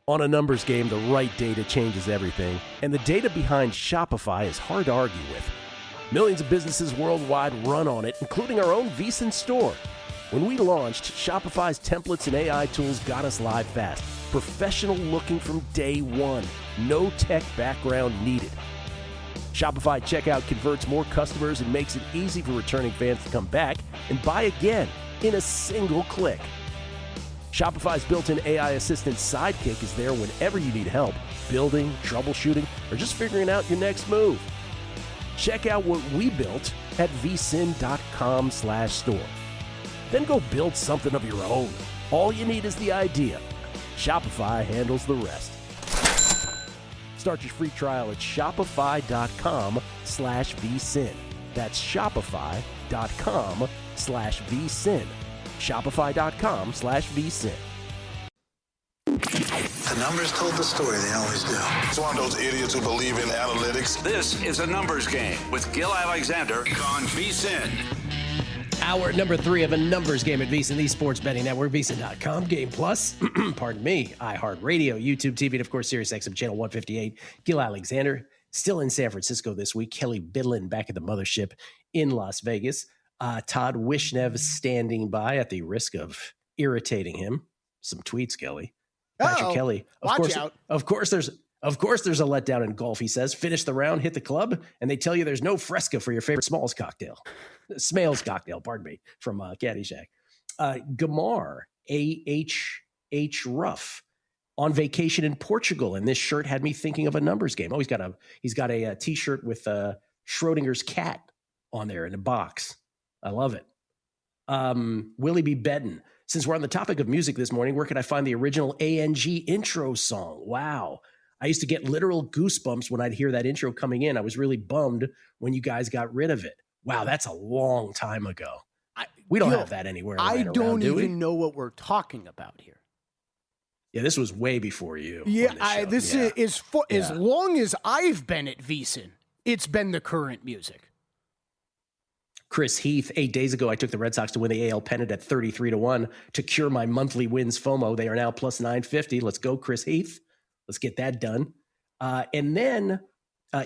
On a numbers game, the right data changes everything, and the data behind Shopify is hard to argue with. Millions of businesses worldwide run on it, including our own VSiN store. When we launched, Shopify's templates and AI tools got us live fast. Professional looking from day one. No tech background needed. Shopify checkout converts more customers and makes it easy for returning fans to come back and buy again in a single click. Shopify's built-in AI assistant Sidekick is there whenever you need help, building, troubleshooting, or just figuring out your next move. Check out what we built at vsin.com/store. Then go build something of your own. All you need is the idea. Shopify handles the rest. Start your free trial at shopify.com/vsin. That's shopify.com/vsin. Shopify.com/vsin. The numbers told the story, they always do. It's one of those idiots who believe in analytics. This is a numbers game with Gil Alexander on VSiN. Hour number 3 of a numbers game at VSiN, the sports betting network, VSiN.com, Game Plus, pardon me, iHeartRadio, YouTube TV, and of course, SiriusXM channel 158. Gil Alexander, still in San Francisco this week. Kelly Bidlin back at the mothership in Las Vegas. Todd Wishnev standing by at the risk of irritating him. Some tweets, Kelly. Patrick Kelly. Watch out. Of course, there's a letdown in golf, he says. Finish the round, hit the club, and they tell you there's no Fresca for your favorite Smales cocktail, pardon me, from Caddyshack. Gamar, A.H. Ruff, on vacation in Portugal, and this shirt had me thinking of a numbers game. Oh, he's got a T-shirt with Schrodinger's cat on there in a box. I love it. Willie B. Bedden. Since we're on the topic of music this morning, where can I find the original ANG intro song? Wow. I used to get literal goosebumps when I'd hear that intro coming in. I was really bummed when you guys got rid of it. Wow, that's a long time ago. We don't have that anywhere. I don't even know what we're talking about here. Yeah, this was way before you. Yeah, as long as I've been at VSiN, it's been the current music. Chris Heath, 8 days ago, I took the Red Sox to win the AL pennant at 33-1 to cure my monthly wins FOMO. They are now plus 950. Let's go, Chris Heath. Let's get that done. And then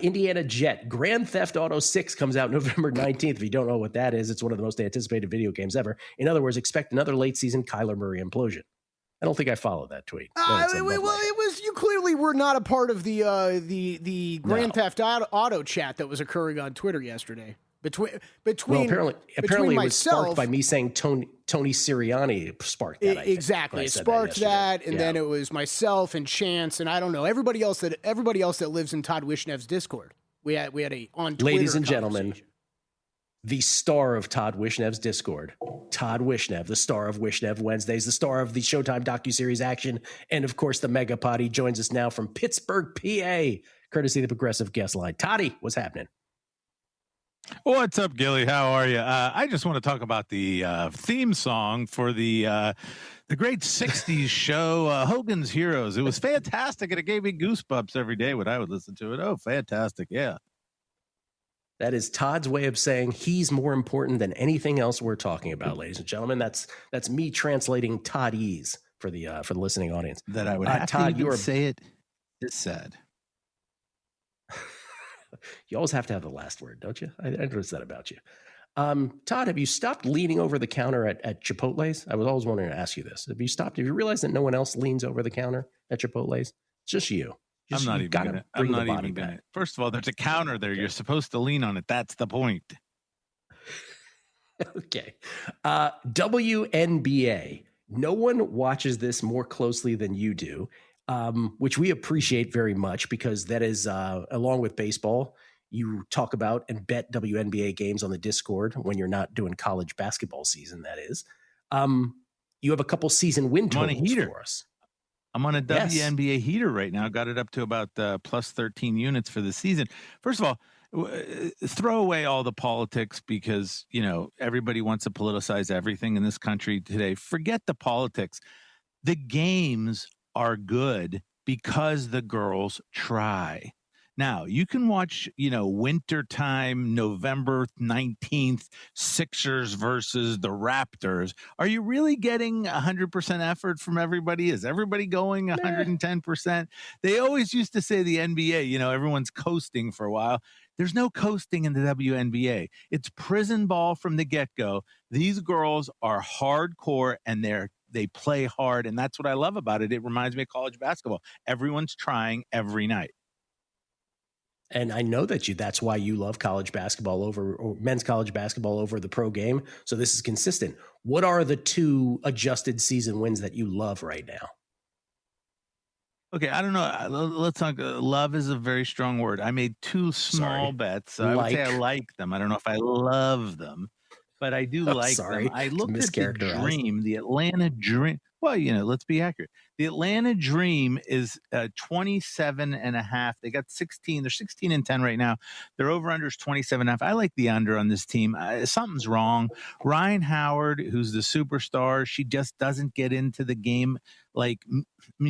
Indiana Jet, Grand Theft Auto 6 comes out November 19th. If you don't know what that is, it's one of the most anticipated video games ever. In other words, expect another late season Kyler Murray implosion. I don't think I followed that tweet. It was you clearly were not a part of the Grand Theft Auto chat that was occurring on Twitter yesterday. Between apparently it was myself, sparked by me saying Tony Sirianni sparked that. Exactly, it sparked that, and then it was myself and Chance, and I don't know everybody else that lives in Todd Wishnev's Discord. We had a on Twitter. Ladies and gentlemen, the star of Todd Wishnev's Discord, Todd Wishnev, the star of Wishnev Wednesdays, the star of the Showtime docuseries Action, and of course the Mega Potty joins us now from Pittsburgh, PA, courtesy of the Progressive Guest Line. Toddy, what's happening? What's up, Gilly? How are you? I just want to talk about the theme song for the great 60s show, Hogan's Heroes. It was fantastic, and it gave me goosebumps every day when I would listen to it. Oh, fantastic. Yeah. That is Todd's way of saying he's more important than anything else we're talking about, ladies and gentlemen. That's me translating Toddese for the listening audience. That I would have Todd, to say it. It's sad. You always have to have the last word, don't you? I noticed that about you. Todd, have you stopped leaning over the counter at Chipotle's? I was always wanting to ask you this. Have you realized that no one else leans over the counter at Chipotle's? It's just you. I'm not even going to. First of all, there's a counter there. You're supposed to lean on it. That's the point. Okay. WNBA. No one watches this more closely than you do. Which we appreciate very much because that is, along with baseball, you talk about and bet WNBA games on the Discord when you're not doing college basketball season, that is. You have a couple season win totals for us. I'm on a WNBA heater right now. Got it up to about plus 13 units for the season. First of all, throw away all the politics because, everybody wants to politicize everything in this country today. Forget the politics. The games are good because the girls try. Now, you can watch, wintertime, November 19th, Sixers versus the Raptors. Are you really getting 100% effort from everybody? Is everybody going 110%? They always used to say the NBA, everyone's coasting for a while. There's no coasting in the WNBA. It's prison ball from the get-go. These girls are hardcore, and they play hard, and that's what I love about it. It reminds me of college basketball. Everyone's trying every night. And I know that's why you love college basketball or men's college basketball over the pro game. So this is consistent. What are the 2 adjusted season wins that you love right now? Okay, I don't know. Let's not. Love is a very strong word. I made 2 small bets. I would say I like them. I don't know if I love them, but I do like them. I looked at the Dream, the Atlanta Dream. Well, let's be accurate. The Atlanta Dream is 27.5. They got 16. They're 16-10 right now. Their over-under is 27.5. I like the under on this team. Something's wrong. Ryan Howard, who's the superstar, she just doesn't get into the game.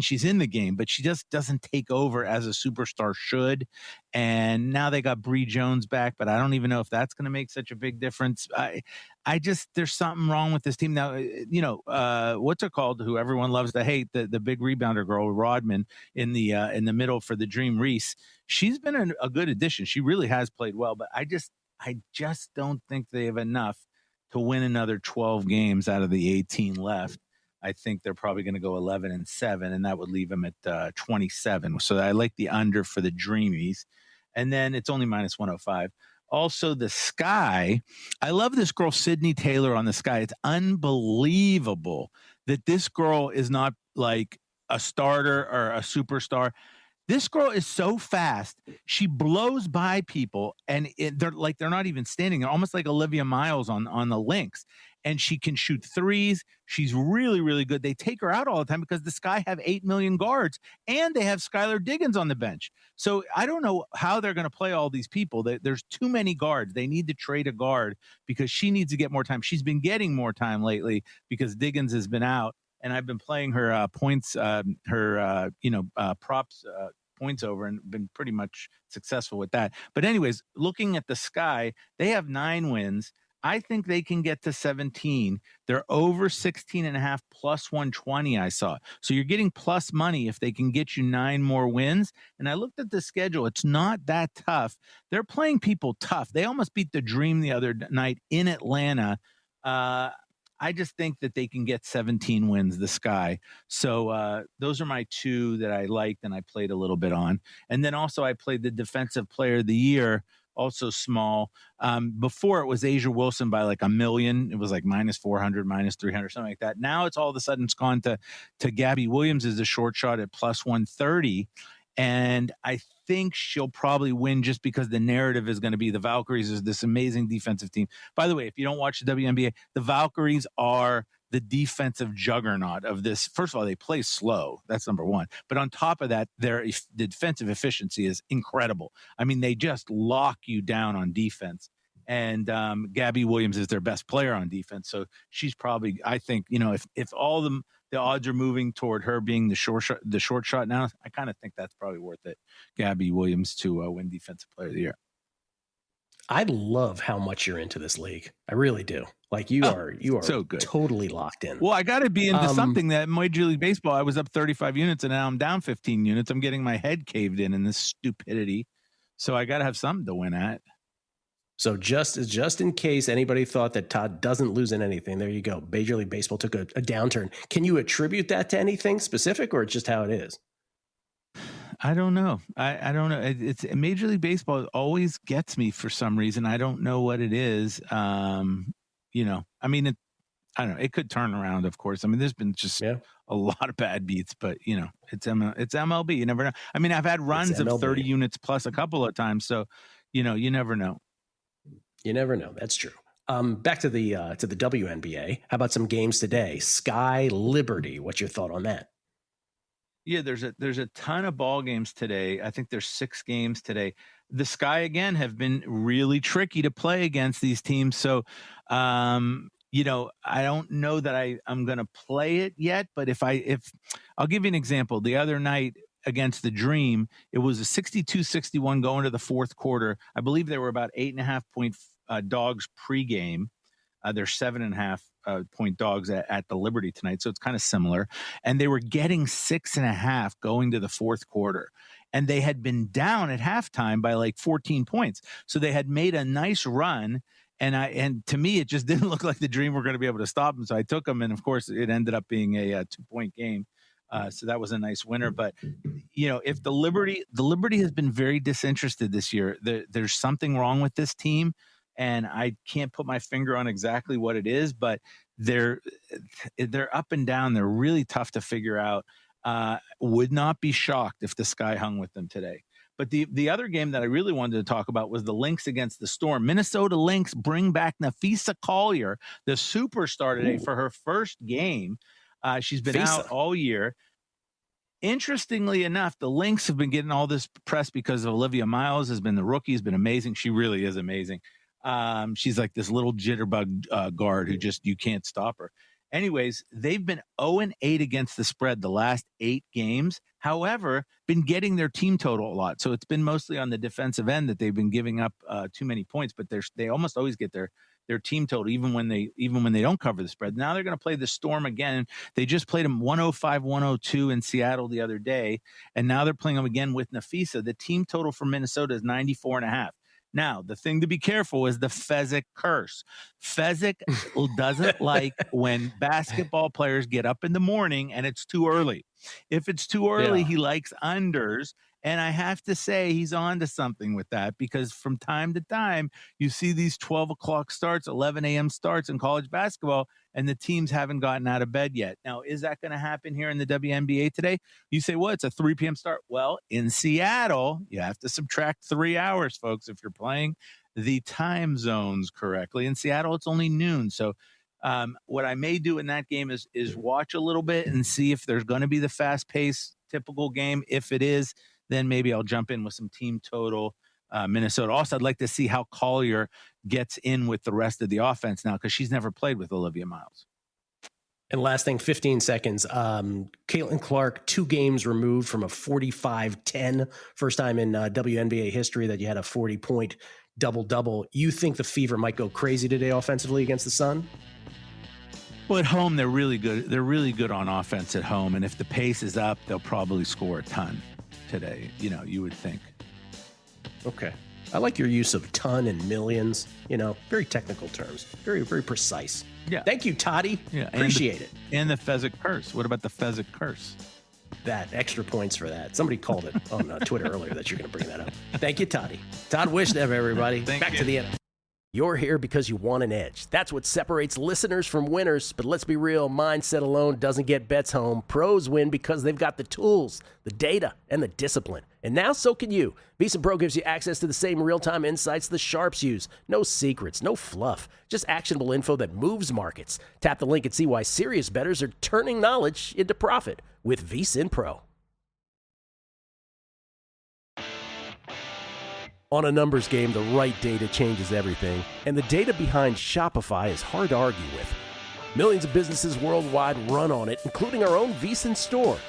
She's in the game, but she just doesn't take over as a superstar should. And now they got Bree Jones back, but I don't even know if that's going to make such a big difference. There's something wrong with this team now. What's it called? Who everyone loves to hate, the big rebounder girl, Rodman, in the middle for the Dream, Reese. She's been a good addition. She really has played well, but I just don't think they have enough to win another 12 games out of the 18 left. I think they're probably going to go 11-7, and that would leave them at 27. So I like the under for the Dreamies. And then it's only minus 105. Also, the Sky. I love this girl, Sydney Taylor, on the Sky. It's unbelievable that this girl is not like a starter or a superstar. This girl is so fast. She blows by people, and they're not even standing. They're almost like Olivia Miles on the links. And she can shoot threes. She's really, really good. They take her out all the time because the Sky have 8 million guards, and they have Skylar Diggins on the bench. So I don't know how they're going to play all these people. There's too many guards. They need to trade a guard because she needs to get more time. She's been getting more time lately because Diggins has been out, and I've been playing her points, props points over, and been pretty much successful with that. But anyways, looking at the Sky, they have 9 wins. I think they can get to 17. They're over 16.5 plus 120, I saw. So you're getting plus money if they can get you 9 more wins. And I looked at the schedule. It's not that tough. They're playing people tough. They almost beat the Dream the other night in Atlanta. I just think that they can get 17 wins, the Sky. So those are my 2 that I liked and I played a little bit on. And then also I played the Defensive Player of the Year, also small. Before it was Asia Wilson by like 1 million. It was like minus 400, minus 300, something like that. Now it's all of a sudden it's gone to Gabby Williams as a short shot at plus 130. And I think she'll probably win just because the narrative is going to be the Valkyries is this amazing defensive team. By the way, if you don't watch the WNBA, the Valkyries are the defensive juggernaut of this. First of all, they play slow. That's number one. But on top of that, the defensive efficiency is incredible. I mean, they just lock you down on defense. And Gabby Williams is their best player on defense. So she's probably, I think, if all the odds are moving toward her being the short shot now, I kind of think that's probably worth it. Gabby Williams to win Defensive Player of the Year. I love how much you're into this league. I really do. Like you are so good. Totally locked in. Well, I got to be into something that Major League Baseball, I was up 35 units and now I'm down 15 units. I'm getting my head caved in this stupidity. So I got to have something to win at. So just in case anybody thought that Todd doesn't lose in anything, there you go. Major League Baseball took a downturn. Can you attribute that to anything specific or it's just how it is? I don't know. I don't know. It's Major League Baseball always gets me for some reason. I don't know what it is. I mean, I don't know. It could turn around, of course. I mean, there's been just a lot of bad beats, but it's MLB. You never know. I mean, I've had runs of 30 units plus a couple of times. So, you never know. You never know. That's true. Back to the WNBA. How about some games today? Sky Liberty. What's your thought on that? Yeah, there's a ton of ball games today. I think there's 6 games today. The Sky again have been really tricky to play against these teams. So, I don't know that I'm going to play it yet. But if I'll give you an example. The other night, against the Dream. It was a 62-61 going to the fourth quarter. I believe they were about 8.5-point dogs pregame. They're 7.5 point dogs at the Liberty tonight, so it's kind of similar. And they were getting 6.5 going to the fourth quarter. And they had been down at halftime by like 14 points. So they had made a nice run. And to me, it just didn't look like the Dream were going to be able to stop them. So I took them. And of course, it ended up being a 2-point game. So that was a nice winner. But, if the Liberty has been very disinterested this year, there's something wrong with this team. And I can't put my finger on exactly what it is, but they're up and down. They're really tough to figure out. Would not be shocked if the sky hung with them today. But the other game that I really wanted to talk about was the Lynx against the Storm. Minnesota Lynx bring back Napheesa Collier, the superstar today, for her first game. She's been out all year. Interestingly enough, the Lynx have been getting all this press because of Olivia Miles has been the rookie, has been amazing. She really is amazing. She's like this little jitterbug guard who you can't stop her. Anyways, they've been 0-8 against the spread the last 8 games. However, been getting their team total a lot. So it's been mostly on the defensive end that they've been giving up too many points. But they almost always get their team total, even when they don't cover the spread. Now they're going to play the Storm again. They just played them 105-102 in Seattle the other day, and now they're playing them again with Napheesa. The team total for Minnesota is 94.5. Now, the thing to be careful is the Fezzik curse. Fezzik doesn't like when basketball players get up in the morning and it's too early. If it's too early, he likes unders. And I have to say he's on to something with that, because from time to time, you see these 12 o'clock starts, 11 a.m. starts in college basketball, and the teams haven't gotten out of bed yet. Now, is that going to happen here in the WNBA today? You say, well, it's a 3 p.m. start. Well, in Seattle, you have to subtract 3 hours, folks, if you're playing the time zones correctly. In Seattle, it's only noon. So what I may do in that game is watch a little bit and see if there's going to be the fast-paced typical game. If it is, then maybe I'll jump in with some team total Minnesota. Also, I'd like to see how Collier gets in with the rest of the offense now, because she's never played with Olivia Miles. And last thing, 15 seconds. Caitlin Clark, 2 games removed from a 45-10. First time in WNBA history that you had a 40-point double-double. You think the Fever might go crazy today offensively against the Sun? Well, at home, they're really good. They're really good on offense at home. And if the pace is up, they'll probably score a ton today, you would think. Okay. I like your use of ton and millions, very technical terms, very, very precise. Yeah. Thank you, Toddy. Yeah. Appreciate it. And the Fezzik curse. What about the Fezzik curse? That extra points for that. Somebody called it on Twitter earlier that you're going to bring that up. Thank you, Toddy. Todd Wishnev, everybody. Back to the end. You're here because you want an edge. That's what separates listeners from winners. But let's be real, mindset alone doesn't get bets home. Pros win because they've got the tools, the data, and the discipline. And now so can you. VSiN Pro gives you access to the same real-time insights the sharps use. No secrets, no fluff, just actionable info that moves markets. Tap the link and see why serious bettors are turning knowledge into profit with VSiN Pro. On a numbers game, the right data changes everything, and the data behind Shopify is hard to argue with. Millions of businesses worldwide run on it, including our own VSiN store.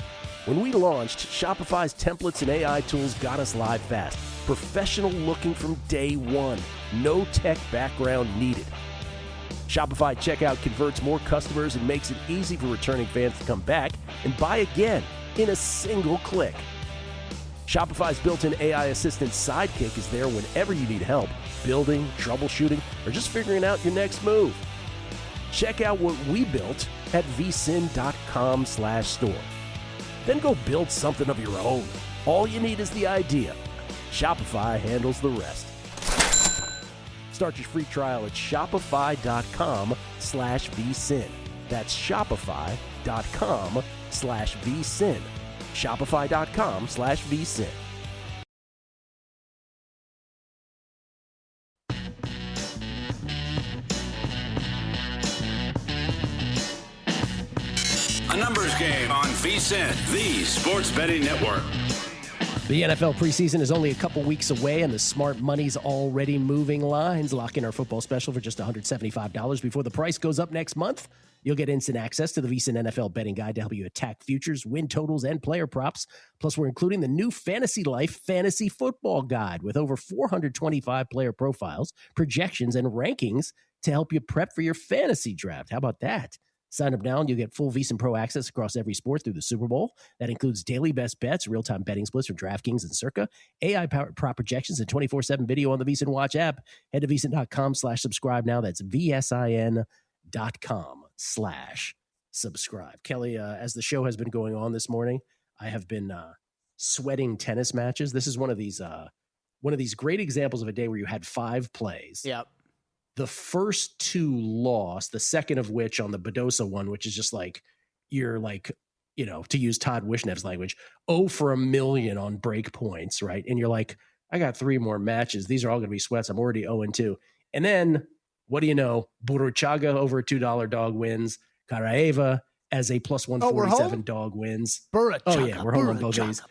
When we launched, Shopify's templates and AI tools got us live fast. Professional looking from day one. No tech background needed. Shopify Checkout converts more customers and makes it easy for returning fans to come back and buy again in a single click. Shopify's built-in AI assistant Sidekick is there whenever you need help, building, troubleshooting, or just figuring out your next move. Check out what we built at vsin.com/store. Then go build something of your own. All you need is the idea. Shopify handles the rest. Start your free trial at shopify.com/vsin. That's shopify.com/vsin. Shopify.com/vsin. A numbers game on VSiN, the sports betting network. The NFL preseason is only a couple weeks away, and the smart money's already moving lines. Lock in our football special for just $175 before the price goes up next month You'll get instant access to the VSiN NFL betting guide to help you attack futures, win totals, and player props. Plus, we're including the new Fantasy Life Fantasy Football Guide with over 425 player profiles, projections, and rankings to help you prep for your fantasy draft. How about that? Sign up now and you'll get full VSiN Pro access across every sport through the Super Bowl. That includes daily best bets, real-time betting splits from DraftKings and Circa, AI-powered prop projections, and 24/7 video on the VSiN Watch app. Head to VSiN.com/subscribe now. That's VSIN.com/subscribe. Kelly, as the show has been going on this morning, I have been sweating tennis matches. This is one of these great examples of a day where you had 5 plays. Yep. The first 2 lost, the second of which on the Badosa one, which is just like, you're like, to use Todd Wishnev's language, 0 for a million on break points, right? And you're like, I got 3 more matches. These are all going to be sweats. I'm already 0-2. And then, what do you know? Buruchaga over a $2 dog wins. Karaeva as a plus 147 dog wins. Buruchaga. Oh, yeah, we're home on both of these.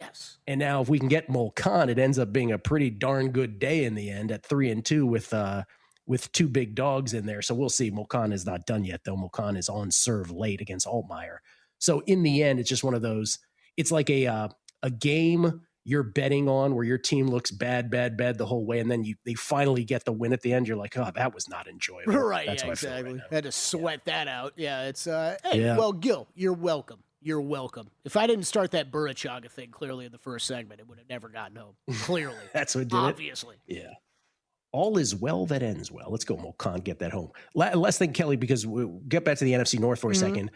Yes. And now if we can get Molkan, it ends up being a pretty darn good day in the end at 3-2 with 2 big dogs in there. So we'll see. Molkan is not done yet, though. Molkan is on serve late against Altmaier. So in the end, it's just one of those. It's like a game you're betting on where your team looks bad the whole way, and then they finally get the win at the end. You're like, oh, that was not enjoyable. Right. That's Yeah, exactly. Right, had to sweat that out. Yeah. It's well, Gil, you're welcome. You're welcome. If I didn't start that Buruchaga thing clearly in the first segment, it would have never gotten home. Clearly. That's what did Obviously. it. Yeah. All is well that ends well. Let's go, Molkan, get that home. Less than Kelly, because we'll get back to the NFC North for a second.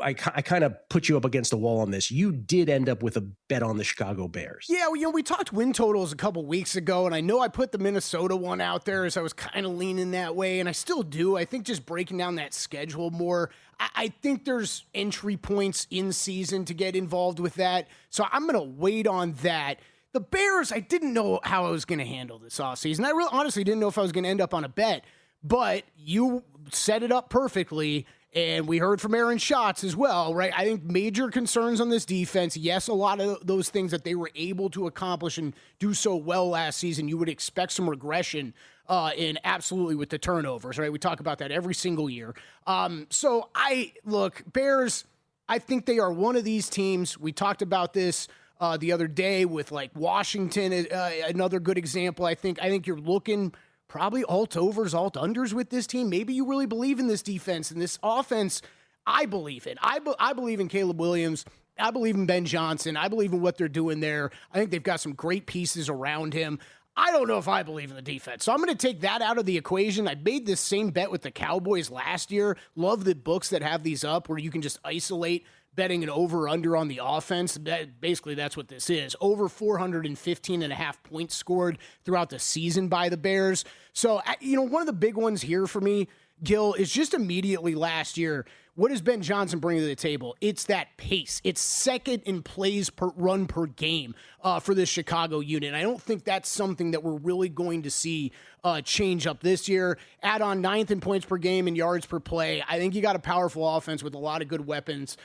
I kind of put you up against the wall on this. You did end up with a bet on the Chicago Bears. Yeah, we talked win totals a couple weeks ago, and I know I put the Minnesota one out there as I was kind of leaning that way, and I still do. I think just breaking down that schedule more, I think there's entry points in season to get involved with that, so I'm going to wait on that. The Bears, I didn't know how I was going to handle this offseason. I really honestly didn't know if I was going to end up on a bet, but you set it up perfectly. And we heard from Aaron Schatz as well, right? I think major concerns on this defense. Yes, a lot of those things that they were able to accomplish and do so well last season, you would expect some regression in absolutely with the turnovers, right? We talk about that every single year. So Bears, I think they are one of these teams. We talked about this the other day with like Washington, another good example. I think you're looking probably alt-overs, alt-unders with this team. Maybe you really believe in this defense and this offense. I believe in. I believe in Caleb Williams. I believe in Ben Johnson. I believe in what they're doing there. I think they've got some great pieces around him. I don't know if I believe in the defense. So I'm going to take that out of the equation. I made this same bet with the Cowboys last year. Love the books that have these up where you can just isolate betting an over-under on the offense. Basically, that's what this is. Over 415.5 points scored throughout the season by the Bears. So, one of the big ones here for me, Gil, is just immediately last year, what does Ben Johnson bring to the table? It's that pace. It's second in plays per run per game for this Chicago unit. And I don't think that's something that we're really going to see change up this year. Add on 9th in points per game and yards per play. I think you got a powerful offense with a lot of good weapons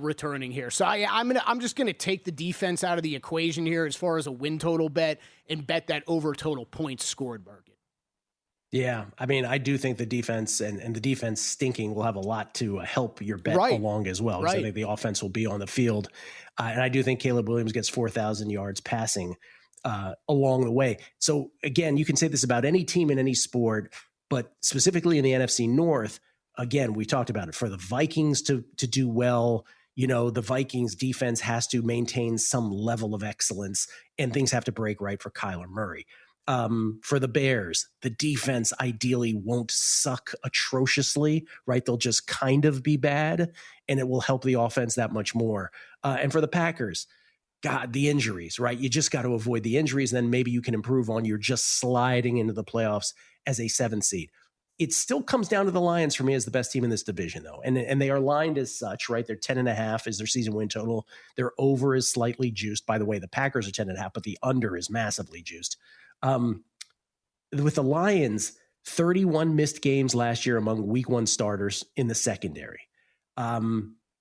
returning here. So I'm just going to take the defense out of the equation here as far as a win total bet and bet that over total points scored market. Yeah, I mean, I do think the defense and the defense stinking will have a lot to help your bet along as well. Because I think the offense will be on the field. And I do think Caleb Williams gets 4,000 yards passing along the way. So again, you can say this about any team in any sport, but specifically in the NFC North, again, we talked about it. For the Vikings to do well, the Vikings defense has to maintain some level of excellence and things have to break right for Kyler Murray. For the Bears, the defense ideally won't suck atrociously, right? They'll just kind of be bad and it will help the offense that much more. And for the Packers, God, the injuries, right? You just got to avoid the injuries. And then maybe you can improve on you're just sliding into the playoffs as a 7th seed. It still comes down to the Lions for me as the best team in this division, though. And they are lined as such, right? They're 10.5 is their season win total. Their over is slightly juiced. By the way, the Packers are 10.5, but the under is massively juiced. With the Lions, 31 missed games last year among week 1 starters in the secondary.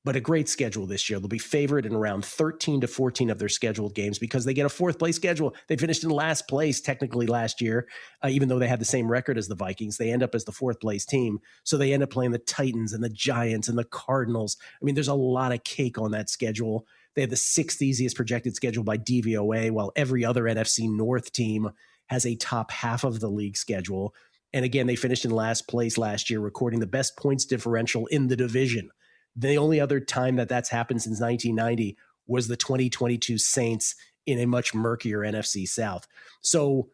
but a great schedule this year. They'll be favored in around 13 to 14 of their scheduled games because they get a fourth place schedule. They finished in last place technically last year, even though they had the same record as the Vikings. They end up as the fourth place team. So they end up playing the Titans and the Giants and the Cardinals. I mean, there's a lot of cake on that schedule. They have the sixth easiest projected schedule by DVOA, while every other NFC North team has a top half of the league schedule. And again, they finished in last place last year, recording the best points differential in the division. The only other time that that's happened since 1990 was the 2022 Saints in a much murkier NFC South. So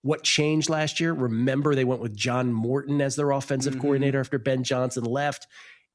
what changed last year? Remember, they went with John Morton as their offensive coordinator after Ben Johnson left.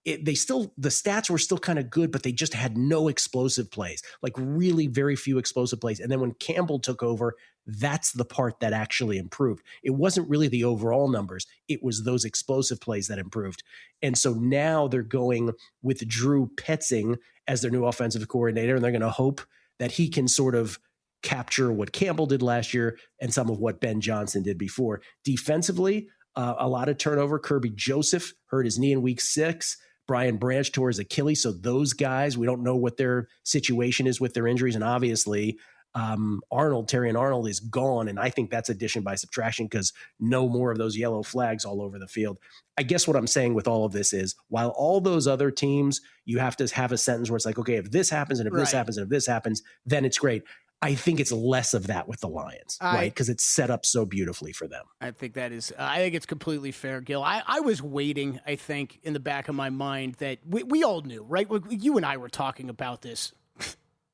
The stats were still kind of good, but they just had no explosive plays, like really very few explosive plays. And then when Campbell took over, that's the part that actually improved. It wasn't really the overall numbers. It was those explosive plays that improved. And so now they're going with Drew Petzing as their new offensive coordinator, and they're going to hope that he can sort of capture what Campbell did last year and some of what Ben Johnson did before. Defensively, a lot of turnover. Kirby Joseph hurt his knee in week 6. Brian Branch tore his Achilles. So those guys, we don't know what their situation is with their injuries. And obviously, Terrion Arnold is gone. And I think that's addition by subtraction because no more of those yellow flags all over the field. I guess what I'm saying with all of this is while all those other teams, you have to have a sentence where it's like, okay, if this happens and if this happens and if this happens, then it's great. I think it's less of that with the Lions, right? Because it's set up so beautifully for them. I think it's completely fair, Gil. I was waiting, I think, in the back of my mind that we all knew, right? You and I were talking about this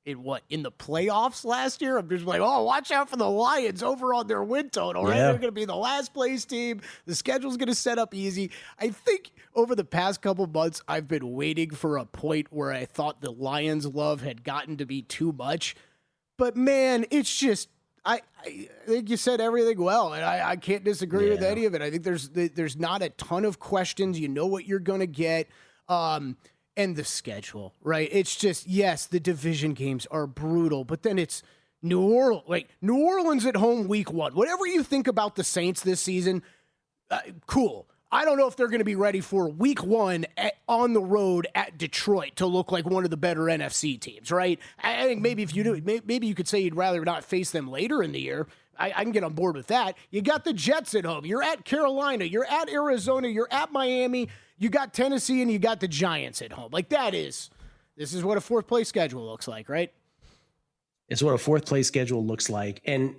in the playoffs last year. I'm just like, oh, watch out for the Lions over on their win total, right? They're going to be the last place team. The schedule's going to set up easy. I think over the past couple months, I've been waiting for a point where I thought the Lions' love had gotten to be too much. But man, it's just, I think you said everything well, and I can't disagree with any of it. I think there's not a ton of questions. You know what you're going to get. And the schedule, right? It's just, yes, the division games are brutal, but then it's New Orleans at home week 1. Whatever you think about the Saints this season, cool. I don't know if they're going to be ready for week 1 on the road at Detroit to look like one of the better NFC teams, right? I think maybe if you do, maybe you could say you'd rather not face them later in the year. I can get on board with that. You got the Jets at home. You're at Carolina. You're at Arizona. You're at Miami. You got Tennessee, and you got the Giants at home. Like this is what a fourth place schedule looks like, right? It's what a fourth place schedule looks like. And,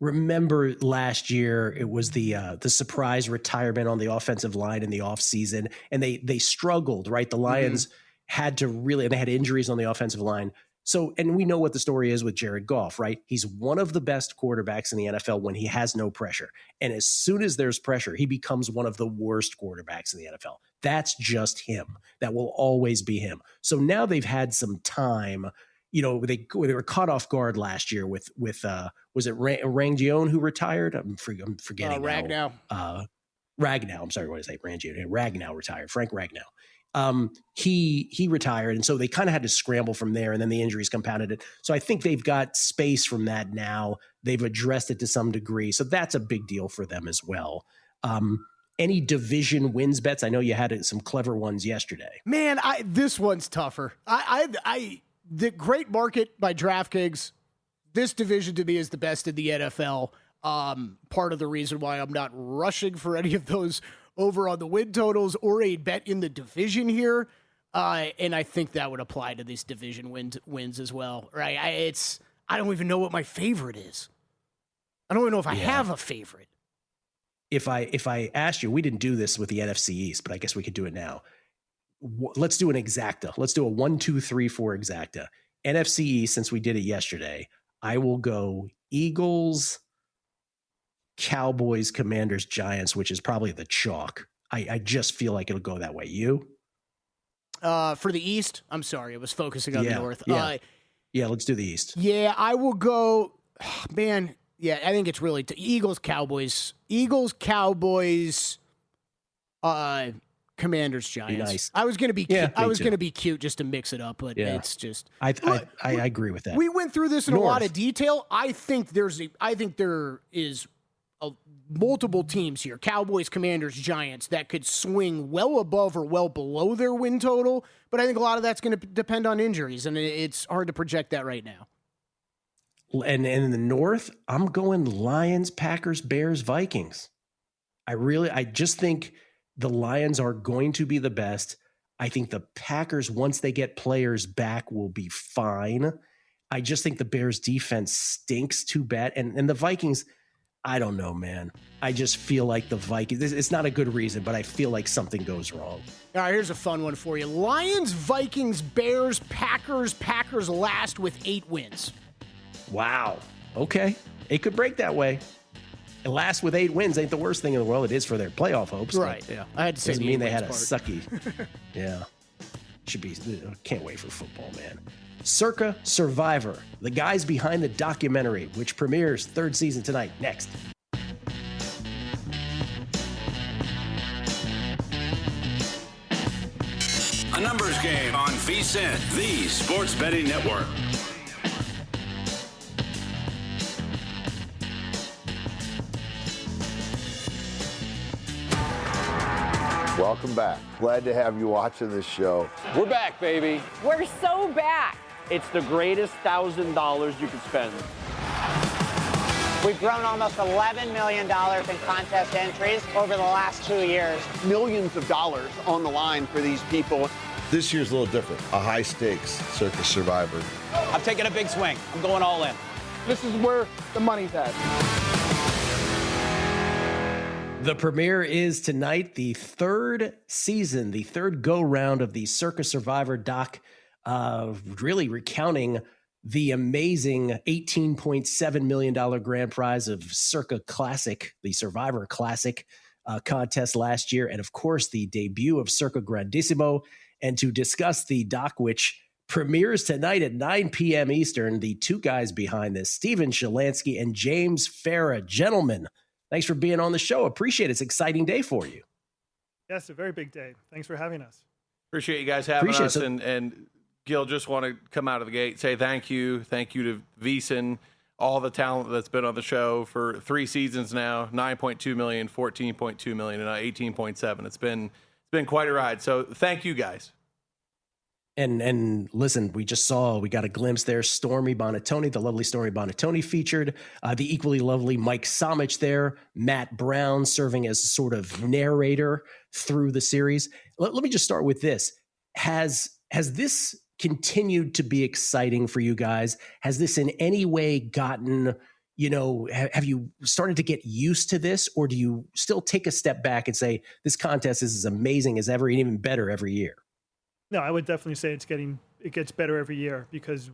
remember last year it was the surprise retirement on the offensive line in the offseason, and they struggled, right? The Lions had injuries on the offensive line. So, and we know what the story is with Jared Goff, right? He's one of the best quarterbacks in the NFL when he has no pressure. And as soon as there's pressure, he becomes one of the worst quarterbacks in the NFL. That's just him. That will always be him. So now they've had some time. They were caught off guard last year with was it Rangione who retired? I'm forgetting. Ragnow. Ragnow. I'm sorry, what is that? Rangione. Ragnow retired. Frank Ragnow. He retired, and so they kind of had to scramble from there, and then the injuries compounded it. So I think they've got space from that now. They've addressed it to some degree, so that's a big deal for them as well. Any division wins bets? I know you had some clever ones yesterday. Man, this one's tougher. The great market by DraftKings, this division to me is the best in the NFL. Part of the reason why I'm not rushing for any of those over on the win totals or a bet in the division here. And I think that would apply to these division wins as well, right? I don't even know what my favorite is. I don't even know if I have a favorite. If I asked you, we didn't do this with the NFC East, but I guess we could do it now. Let's do an exacta. Let's do a 1, 2, 3, 4 exacta. NFC East, since we did it yesterday, I will go Eagles, Cowboys, Commanders, Giants, which is probably the chalk. I just feel like it'll go that way. You? For the East, I'm sorry, I was focusing on the North. Yeah, let's do the East. Yeah, I will go, man. Yeah, I think it's really Eagles, Cowboys, Commanders, Giants. Nice. I was going to be cute. I was going to be cute just to mix it up, but it's just I agree with that. We went through this in a lot of detail. I think there is multiple teams here, Cowboys, Commanders, Giants, that could swing well above or well below their win total. But I think a lot of that's going to depend on injuries, and it's hard to project that right now. And in the North, I'm going Lions, Packers, Bears, Vikings. I just think the Lions are going to be the best. I think the Packers, once they get players back, will be fine. I just think the Bears defense stinks too bad. And the Vikings, I don't know, man. I just feel like the Vikings, it's not a good reason, but I feel like something goes wrong. All right, here's a fun one for you. Lions, Vikings, Bears, Packers last with 8 wins. Wow. Okay. It could break that way. And last with 8 wins ain't the worst thing in the world. It is for their playoff hopes. Right. Yeah. I had to say doesn't mean they had a part. sucky. Yeah. Should be. Can't wait for football, man. Circa Survivor, the guys behind the documentary, which premieres 3rd season tonight. Next. A numbers game on VSiN, the Sports Betting Network. Welcome back. Glad to have you watching this show. We're back, baby. We're so back. It's the greatest $1,000 you could spend. We've grown almost $11 million in contest entries over the last 2 years. Millions of dollars on the line for these people. This year's a little different. A high-stakes Circa Survivor. I'm taking a big swing. I'm going all in. This is where the money's at. The premiere is tonight, the 3rd season, the 3rd go-round of the Circa Survivor doc, really recounting the amazing $18.7 million grand prize of Circa Classic, the Survivor Classic contest last year, and of course the debut of Circa Grandissimo. And to discuss the doc, which premieres tonight at 9 p.m. Eastern, the two guys behind this, Steven Shalansky and James Farah. Gentlemen, thanks for being on the show. Appreciate it. It's an exciting day for you. Yes, a very big day. Thanks for having us. Appreciate you guys having us. it. And Gil, just want to come out of the gate, say thank you. Thank you to VSiN, all the talent that's been on the show for 3 seasons now, 9.2 million, 14.2 million, and now 18.7. It's been quite a ride. So thank you guys. And listen, we got a glimpse there. Stormy Bonatoni, the lovely Stormy Bonatoni featured, the equally lovely Mike Somich there, Matt Brown serving as sort of narrator through the series. Let me just start with this. Has this continued to be exciting for you guys? Has this in any way gotten, have you started to get used to this, or do you still take a step back and say, this contest is as amazing as ever and even better every year? No, I would definitely say it gets better every year because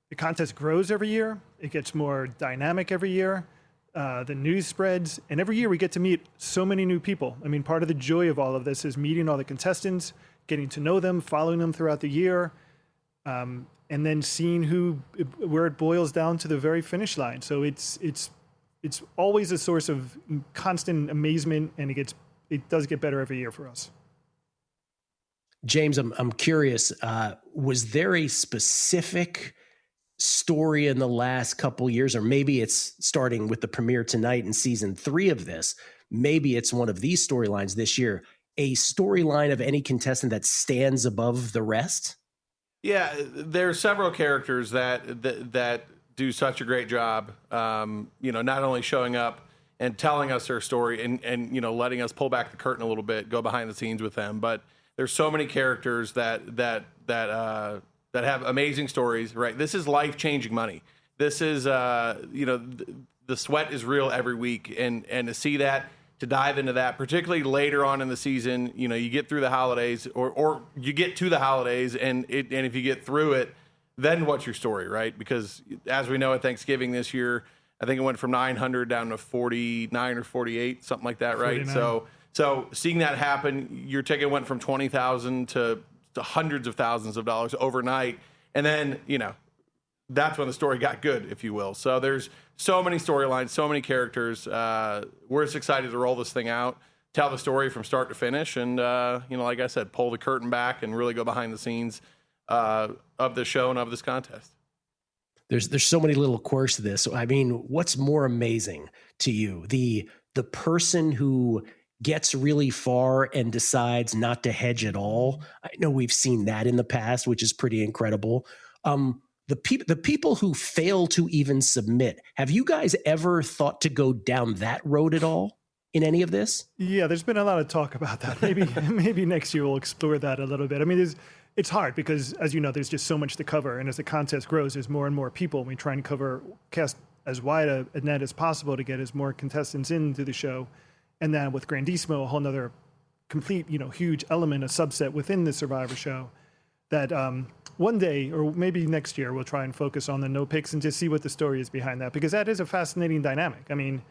the contest grows every year. It gets more dynamic every year. The news spreads, and every year we get to meet so many new people. I mean, part of the joy of all of this is meeting all the contestants, getting to know them, following them throughout the year, and then seeing where it boils down to the very finish line. So it's always a source of constant amazement, and it does get better every year for us. James, I'm curious, was there a specific story in the last couple years, or maybe it's starting with the premiere tonight in season 3 of this, maybe it's one of these storylines this year, a storyline of any contestant that stands above the rest? Yeah, there are several characters that do such a great job, not only showing up and telling us their story and letting us pull back the curtain a little bit, go behind the scenes with them, but there's so many characters that have amazing stories, right? This is life-changing money. This is, the sweat is real every week. And to see that, to dive into that, particularly later on in the season, you get through the holidays or you get to the holidays and if you get through it, then what's your story, right? Because as we know at Thanksgiving this year, I think it went from 900 down to 49 or 48, something like that, right? 49. So seeing that happen, your ticket went from $20,000 to hundreds of thousands of dollars overnight. And then, that's when the story got good, if you will. So there's so many storylines, so many characters. We're just excited to roll this thing out, tell the story from start to finish. And, like I said, pull the curtain back and really go behind the scenes of the show and of this contest. there's so many little quirks to this. I mean, what's more amazing to you? The person who gets really far and decides not to hedge at all. I know we've seen that in the past, which is pretty incredible. The people who fail to even submit, have you guys ever thought to go down that road at all in any of this? Yeah, there's been a lot of talk about that. Maybe next year we'll explore that a little bit. I mean, it's hard because, as you know, there's just so much to cover. And as the contest grows, there's more and more people. We try and cast as wide a net as possible to get as more contestants into the show. And then with Grandissimo, a whole nother complete, huge element, a subset within the Survivor show that one day, or maybe next year, we'll try and focus on the no picks and just see what the story is behind that, because that is a fascinating dynamic. I mean,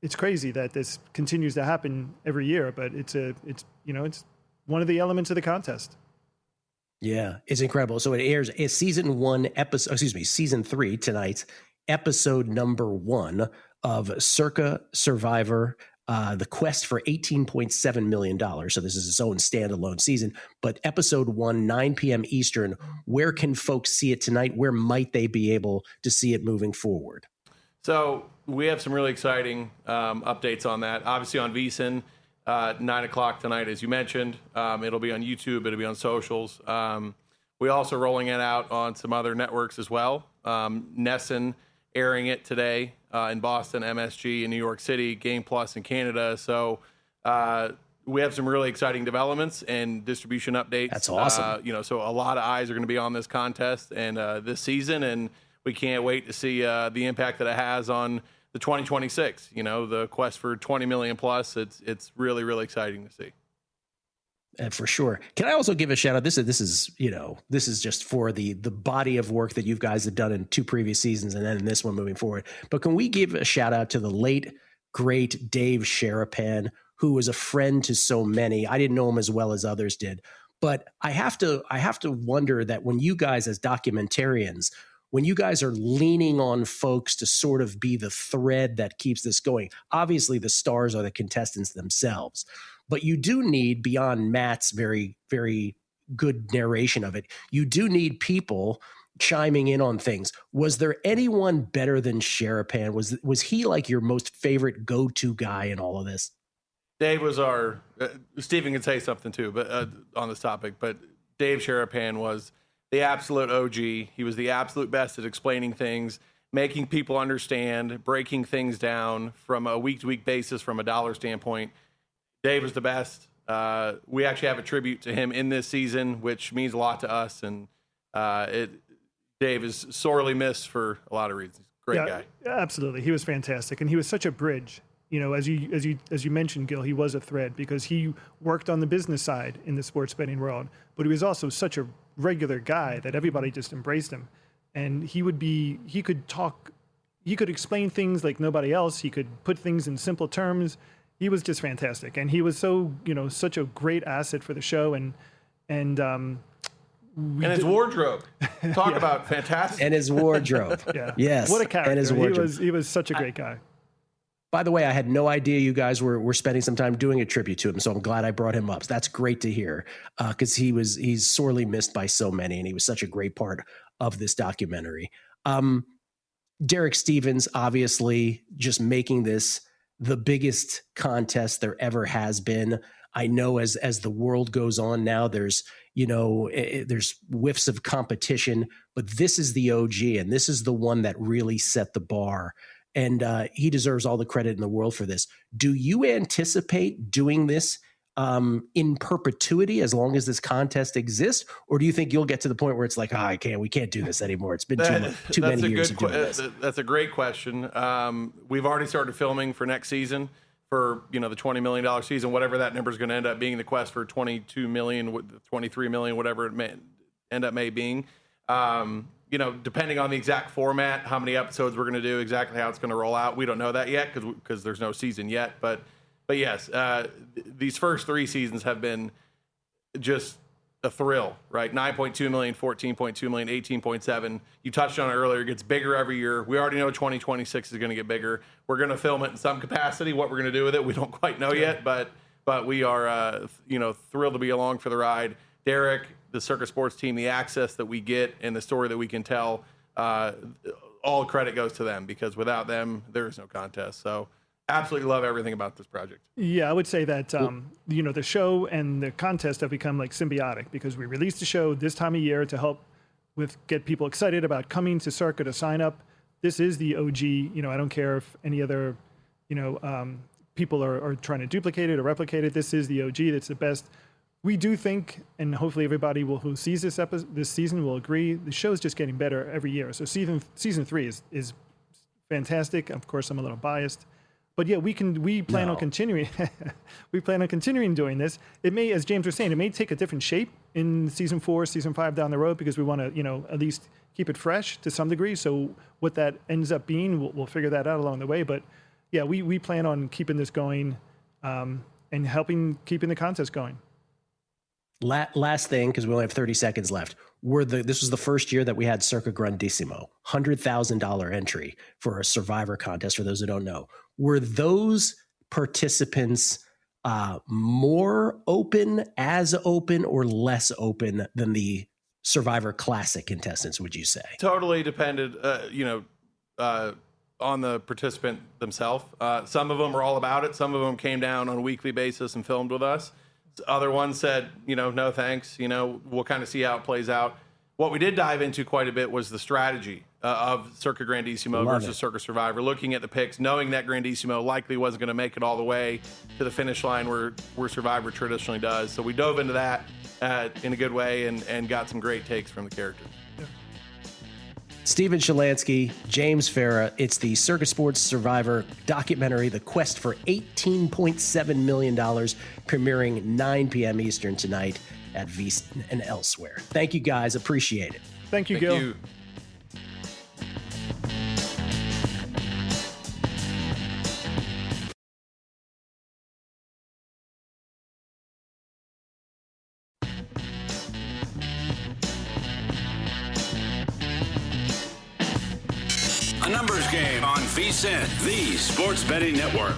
it's crazy that this continues to happen every year, but it's one of the elements of the contest. Yeah, it's incredible. So it airs season 3 tonight, episode number 1 of Circa Survivor, the quest for $18.7 million. So this is its own standalone season, but episode 1, 9 p.m. Eastern. Where can folks see it tonight? Where might they be able to see it moving forward? So we have some really exciting updates on that. Obviously on VSiN, 9:00 tonight, as you mentioned. It'll be on YouTube. It'll be on socials. We're also rolling it out on some other networks as well. Nessun airing it today in Boston, MSG in New York City, Game Plus in Canada. So we have some really exciting developments and distribution updates. That's awesome. So a lot of eyes are going to be on this contest and this season, and we can't wait to see the impact that it has on the 2026. The quest for 20 million plus. It's really, really exciting to see. For sure. Can I also give a shout out? This is just for the body of work that you guys have done in 2 previous seasons and then in this one moving forward. But can we give a shout out to the late, great Dave Sharapan, who was a friend to so many? I didn't know him as well as others did, but I have to wonder that when you guys as documentarians, when you guys are leaning on folks to sort of be the thread that keeps this going, obviously the stars are the contestants themselves. But you do need, beyond Matt's very, very good narration of it, you do need people chiming in on things. Was there anyone better than Sharapan? Was he like your most favorite go-to guy in all of this? Dave was our Stephen can say something too, but on this topic. But Dave Sharapan was the absolute OG. He was the absolute best at explaining things, making people understand, breaking things down from a week-to-week basis from a dollar standpoint. Dave was the best. We actually have a tribute to him in this season, which means a lot to us. And Dave is sorely missed for a lot of reasons. Great guy. Absolutely. He was fantastic. And he was such a bridge. As you mentioned, Gil, he was a thread because he worked on the business side in the sports betting world, but he was also such a regular guy that everybody just embraced him. And he could explain things like nobody else. He could put things in simple terms. He was just fantastic, and he was such a great asset for the show, and his wardrobe. Talk about fantastic. And his wardrobe. Yeah. Yes. What a character. And his wardrobe. He was such a great guy. By the way, I had no idea you guys were spending some time doing a tribute to him, so I'm glad I brought him up. So that's great to hear, because he's sorely missed by so many, and he was such a great part of this documentary. Derek Stevens, obviously, just making this the biggest contest there ever has been. I know as the world goes on now, there's whiffs of competition, but this is the OG, and this is the one that really set the bar. And he deserves all the credit in the world for this. Do you anticipate doing this in perpetuity as long as this contest exists, or do you think you'll get to the point where it's like, we can't do this anymore? It's been too many years of doing this. That's a great question. We've already started filming for next season for the $20 million season, whatever that number is going to end up being. The quest for 22 million, 23 million, whatever it may end up being. Depending on the exact format, how many episodes we're going to do, exactly how it's going to roll out, we don't know that yet because there's no season yet. But yes, these first 3 seasons have been just a thrill, right? 9.2 million, 14.2 million, 18.7. You touched on it earlier. It gets bigger every year. We already know 2026 is going to get bigger. We're going to film it in some capacity. What we're going to do with it, we don't quite know yet. But we are, thrilled to be along for the ride. Derek, the Circa Sports team, the access that we get and the story that we can tell all credit goes to them, because without them, there is no contest. So absolutely love everything about this project. Yeah, I would say that, the show and the contest have become like symbiotic, because we released the show this time of year to help get people excited about coming to Circa to sign up. This is the OG. I don't care if any other, people are trying to duplicate it or replicate it. This is the OG. That's the best. We do think, and hopefully everybody who sees this season will agree, the show is just getting better every year. So season 3 is fantastic. Of course, I'm a little biased, but yeah, we plan on continuing. We plan on continuing doing this. It may, as James was saying, it may take a different shape in season 4, season 5 down the road, because we want to, at least keep it fresh to some degree. So what that ends up being, we'll figure that out along the way. But yeah, we plan on keeping this going, and keeping the contest going. Last thing, because we only have 30 seconds left. This was the first year that we had Circa Grandissimo, $100,000 entry for a Survivor contest. For those who don't know, were those participants more open, as open, or less open than the Survivor Classic contestants? Would you say? Totally depended, on the participant themselves. Some of them were all about it. Some of them came down on a weekly basis and filmed with us. Other ones said, no thanks. We'll kind of see how it plays out. What we did dive into quite a bit was the strategy of Circa Grandissimo versus Circa Survivor, looking at the picks, knowing that Grandissimo likely wasn't going to make it all the way to the finish line where Survivor traditionally does. So we dove into that in a good way and got some great takes from the characters. Steven Shalansky, James Farah. It's the Circa Sports Survivor documentary, The Quest for $18.7 million, premiering 9 p.m. Eastern tonight at VSiN and elsewhere. Thank you, guys. Appreciate it. Thank you, Gil. You. A numbers game on VSiN, the sports betting network.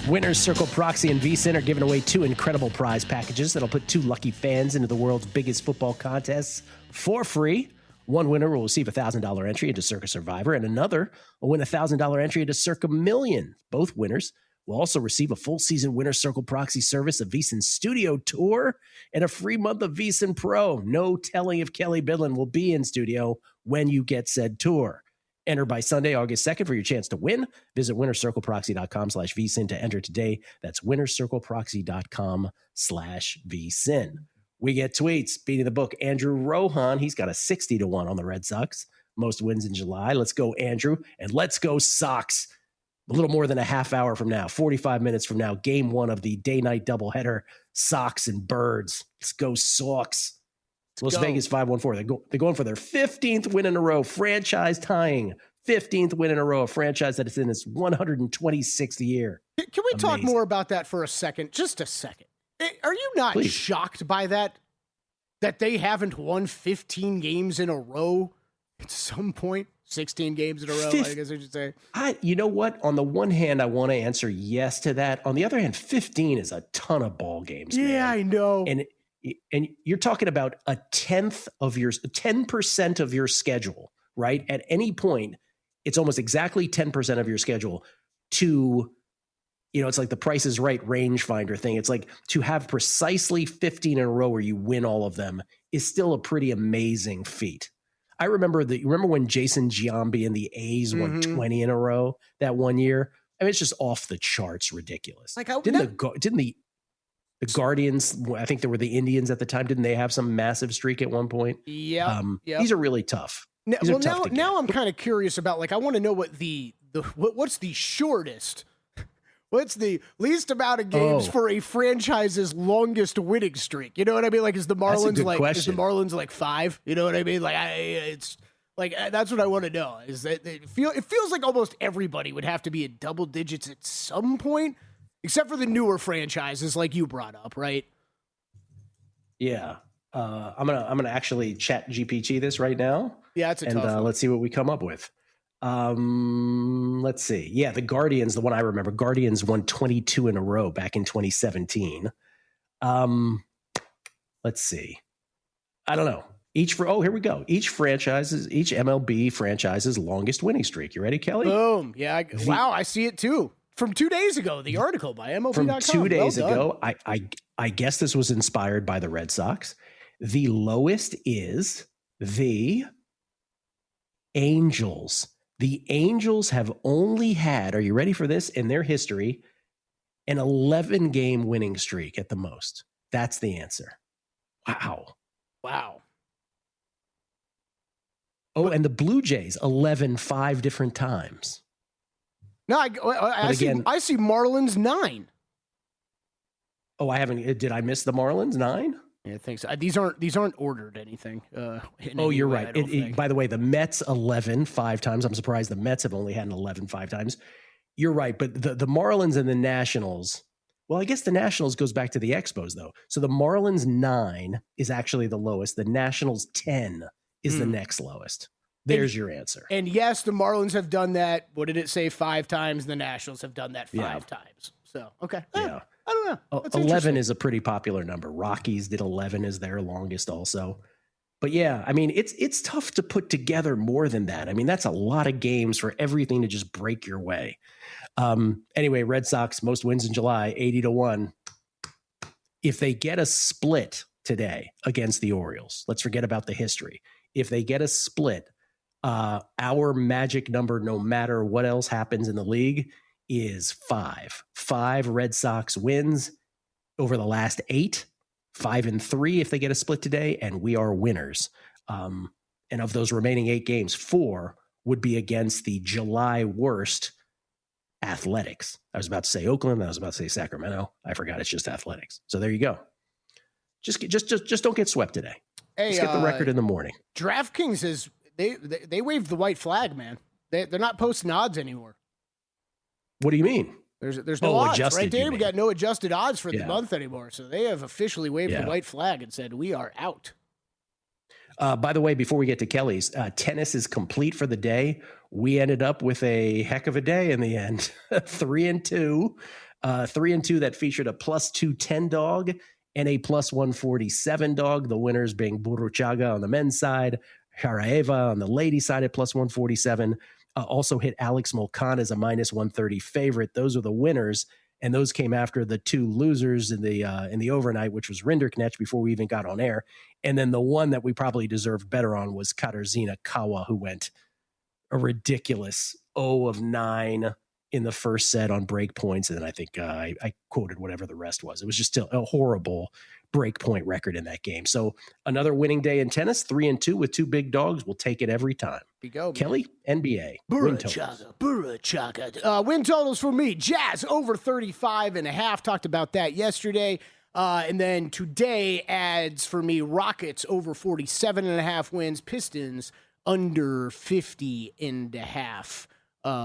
Winners Circle Proxy and VSiN are giving away 2 incredible prize packages that'll put 2 lucky fans into the world's biggest football contests for free. One winner will receive a $1,000 entry into Circa Survivor, and another will win a $1,000 entry into Circa Million. Both winners will also receive a full season Winner Circle Proxy service, a VSiN studio tour, and a free month of VSiN Pro. No telling if Kelly Bidlin will be in studio when you get said tour. Enter by Sunday, August 2nd for your chance to win. Visit winnercircleproxy.com/VSiN to enter today. That's winnercircleproxy.com/VSiN. We get tweets. Beating the book, Andrew Rohan. He's got a 60-1 on the Red Sox. Most wins in July. Let's go, Andrew. And let's go, Sox. A little more than a half hour from now, 45 minutes from now, game 1 of the day-night doubleheader, Sox and Birds. Let's go, Sox. Las Vegas 514. They're going for their 15th win in a row, franchise tying 15th win in a row, a franchise that is in its 126th year. Can we talk more about that for a second? Just a second. Are you not shocked by that? That they haven't won 15 games in a row at some point? 16 games in a row, I guess I should say. You know what? On the one hand, I want to answer yes to that. On the other hand, 15 is a ton of ball games. Yeah, man. I know. And you're talking about 10% of your schedule, right? At any point, it's almost exactly 10% of your schedule to, it's like the Price is Right rangefinder thing. It's like to have precisely 15 in a row where you win all of them is still a pretty amazing feat. I remember when Jason Giambi and the A's won 20 in a row that one year? I mean, it's just off the charts ridiculous. Like didn't the Guardians, I think there were the Indians at the time, didn't they have some massive streak at one point? Yeah. These are really tough. Now I'm kind of curious about, I want to know what what's the shortest, what's the least amount of games for a franchise's longest winning streak? You know what I mean? Is the Marlins like 5? You know what I mean? It's like, that's what I want to know, is that it feels like almost everybody would have to be in double digits at some point. Except for the newer franchises like you brought up, right? Yeah. I'm gonna actually chat GPT this right now. Yeah, it's a tough one. Let's see what we come up with. Let's see. Yeah, the Guardians, the one I remember, Guardians won 22 in a row back in 2017. Let's see. I don't know. Here we go. Each MLB franchise's longest winning streak. You ready, Kelly? Boom. Yeah. Wow. I see it too. From 2 days ago, the article by MLB.com. From 2 days ago, I guess this was inspired by the Red Sox. The lowest is the Angels. The Angels have only had, are you ready for this, in their history, an 11-game winning streak at the most. That's the answer. Wow. Oh, and the Blue Jays, 11, 5 different times. No, I see Marlins 9. Oh, I haven't. Did I miss the Marlins 9? Yeah, I think so. These aren't ordered anything. You're right. By the way, the Mets 11 5 times. I'm surprised the Mets have only had an 11 5 times. You're right, but the Marlins and the Nationals. Well, I guess the Nationals goes back to the Expos though. So the Marlins 9 is actually the lowest. The Nationals 10 is the next lowest. There's your answer. And yes, the Marlins have done that. What did it say? 5 times. The Nationals have done that 5 times. So okay. Yeah. I don't know. That's 11 is a pretty popular number. Rockies did 11 as their longest also. But yeah, I mean, it's tough to put together more than that. I mean, that's a lot of games for everything to just break your way. Anyway, Red Sox, most wins in July, 80-1. If they get a split today against the Orioles, let's forget about the history. If they get a split, our magic number, no matter what else happens in the league, is 5. 5 Red Sox wins over the last 8, 5-3 if they get a split today, and we are winners. And of those remaining 8 games, 4 would be against the July worst Athletics. I was about to say Oakland, I was about to say Sacramento. I forgot it's just Athletics. So there you go. Just don't get swept today. Hey, let's get the record in the morning. DraftKings is they waved the white flag, man. They're not posting odds anymore. What do you mean? There's no odds, adjusted, right, Dave? We got no adjusted odds for the month anymore. So they have officially waved the white flag and said, we are out. By the way, before we get to Kelly's, tennis is complete for the day. We ended up with a heck of a day in the end. 3-2. 3-2 that featured a +210 dog and a +147 dog. The winners being Burruchaga on the men's side, Haraeva on the ladies' side at +147. Also hit Alex Molcan as a -130 favorite. Those are the winners, and those came after the 2 losers in the overnight, which was Rinderknecht before we even got on air. And then the one that we probably deserved better on was Katarzyna Kawa, who went a ridiculous 0 of 9 in the first set on break points. And then I think I quoted whatever the rest was. It was just a horrible break point record in that game. So another winning day in tennis, 3-2 with 2 big dogs. We'll take it every time. We go, Kelly, NBA. Burruchaga. Win totals for me. Jazz over 35.5. Talked about that yesterday. And then today adds for me Rockets over 47.5 wins. Pistons under 50.5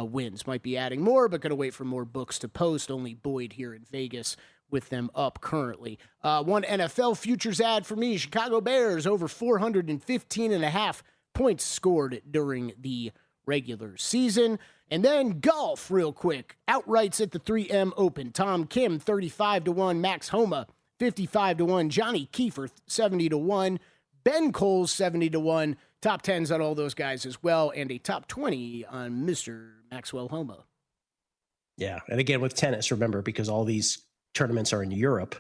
wins. Might be adding more, but going to wait for more books to post. Only Boyd here in Vegas with them up currently. One NFL futures ad for me. Chicago Bears over 415.5 points scored during the regular season. And then golf real quick. Outrights at the 3M Open. Tom Kim 35-1. Max Homa 55-1. Johnny Kiefer 70-1. Ben Coles 70-1. Top 10s on all those guys as well. And a top 20 on Mr. Maxwell Homa. Yeah. And again, with tennis, remember, because all these tournaments are in Europe,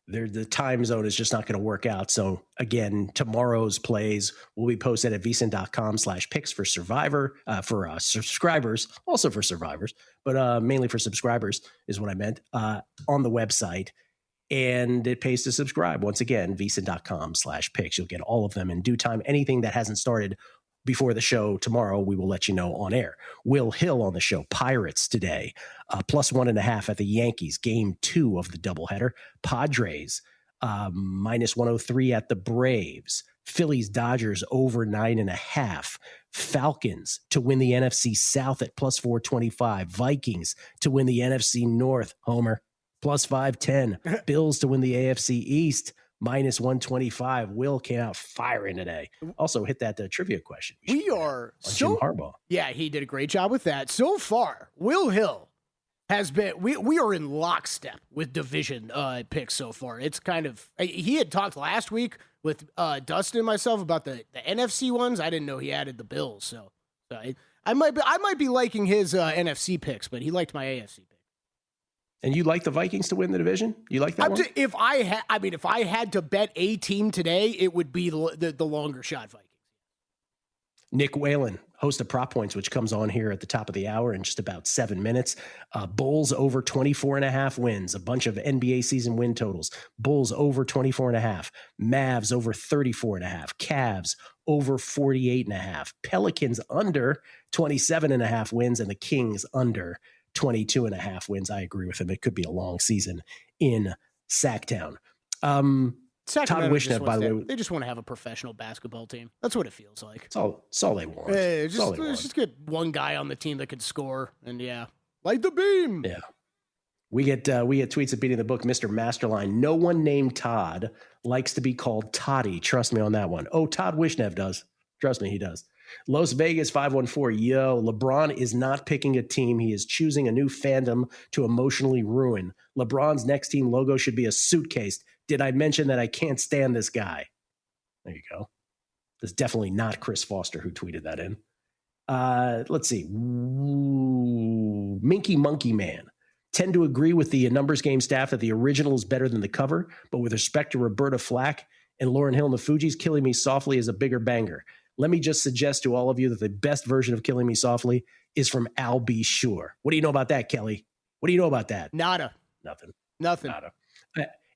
the time zone is just not going to work out. So again, tomorrow's plays will be posted at vsin.com/picks for Survivor, for subscribers, also for survivors, but mainly for subscribers is what I meant, on the website. And it pays to subscribe. Once again, vsin.com/picks. You'll get all of them in due time. Anything that hasn't started before the show tomorrow, we will let you know on air. Will Hill on the show. Pirates today, +1.5 at the Yankees. Game 2 of the doubleheader. Padres, -103 at the Braves. Phillies, Dodgers over 9.5. Falcons to win the NFC South at +425. Vikings to win the NFC North. Homer, +510. Bills to win the AFC East. -125. Will came out firing today. Also hit that trivia question. We are Jim Harbaugh. Yeah, he did a great job with that. So far, Will Hill has been, we are in lockstep with division picks so far. It's kind of, he had talked last week with Dustin and myself about the NFC ones. I didn't know he added the Bills, so I might be liking his NFC picks, but he liked my AFC pick. And you like the Vikings to win the division? You like that one? If I had to bet a team today, it would be the longer shot Vikings. Nick Whalen, host of Prop Points, which comes on here at the top of the hour in just about 7 minutes. Bulls over 24.5 wins, a bunch of NBA season win totals. Bulls over 24.5, Mavs over 34.5, Cavs over 48.5, Pelicans under 27.5 wins, and the Kings under 22.5 wins. I agree with him. It could be a long season in Sacktown. Todd Wishnev, by the way, they just want to have a professional basketball team. That's what it feels like. It's all they want. Just get one guy on the team that can score, and light the beam. Yeah, we get tweets at Beating the Book. Mr. Masterline, no one named Todd likes to be called Toddy. Trust me on that one. Oh, Todd Wishnev does. Trust me, he does. Las Vegas 514. Yo, LeBron is not picking a team. He is choosing a new fandom to emotionally ruin. LeBron's next team logo should be a suitcase. Did I mention that I can't stand this guy? There you go. That's definitely not Chris Foster who tweeted that in. Let's see. Minky Monkey Man. Tend to agree with the numbers game staff that the original is better than the cover, but with respect to Roberta Flack and Lauryn Hill and the Fugees, Killing Me Softly is a bigger banger. Let me just suggest to all of you that the best version of Killing Me Softly is from Al B. Sure. What do you know about that, Kelly? What do you know about that? Nada. Nothing. Nada.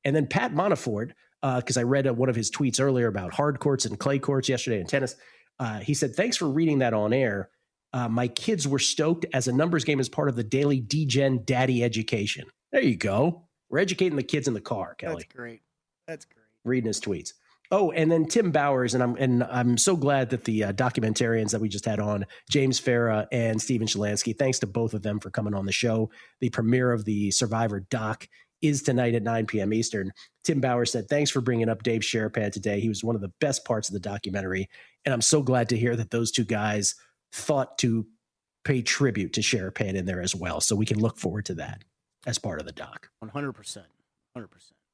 And then Pat Monafort, because I read one of his tweets earlier about hard courts and clay courts yesterday in tennis. He said, thanks for reading that on air. My kids were stoked as a numbers game is part of the daily DGen daddy education. There you go. We're educating the kids in the car, Kelly. That's great. Reading his tweets. Oh, and then Tim Bowers, and I'm so glad that the documentarians that we just had on, James Farah and Steven Shalansky, thanks to both of them for coming on the show. The premiere of the Survivor doc is tonight at 9 p.m. Eastern. Tim Bowers said, thanks for bringing up Dave Sherpad today. He was one of the best parts of the documentary, and I'm so glad to hear that those two guys thought to pay tribute to Sherpad in there as well, so we can look forward to that as part of the doc. 100%.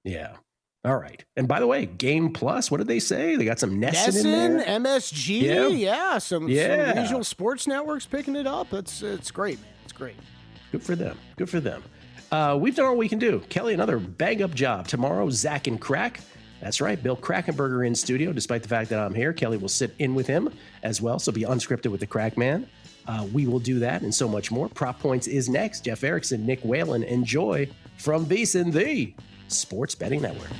Yeah. All right. And by the way, Game Plus, what did they say? They got some Nessun in there? MSG, some regional sports networks picking it up. It's great, man. It's great. Good for them. We've done all we can do. Kelly, another bang-up job. Tomorrow, Zach and Crack. That's right, Bill Krackenberger in studio, despite the fact that I'm here. Kelly will sit in with him as well, so be unscripted with the Crack Man. We will do that and so much more. Prop Points is next. Jeff Erickson, Nick Whalen. Enjoy from VSiN, the Sports Betting Network.